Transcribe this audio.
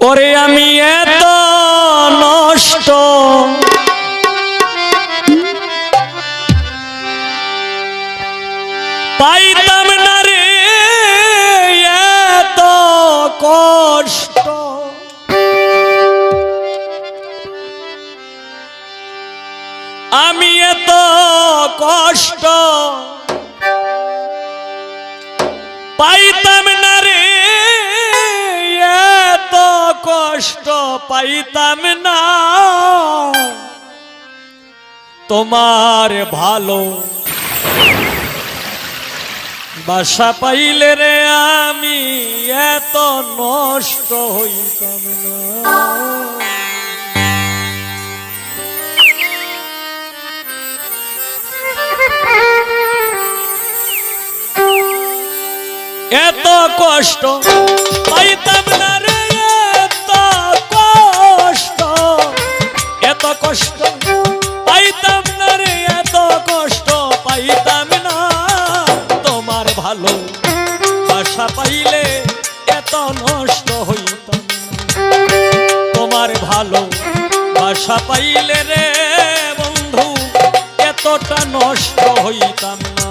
ওরে আমি এত নষ্ট পাইতাম না রে এত কষ্ট আমি এত কষ্ট পাইতাম না রে এত কষ্ট পাইতাম না তোমার ভালো বাসা পাইলে রে আমি এত নষ্ট হইতাম না এত কষ্ট পাইতাম না রে এত কষ্ট পাইতাম না রে এত কষ্ট পাইতাম না তোমার ভালো বাসা পাইলে এত নষ্ট হইতাম তোমার ভালো বাসা পাইলে রে বন্ধু এতটা নষ্ট হইতাম না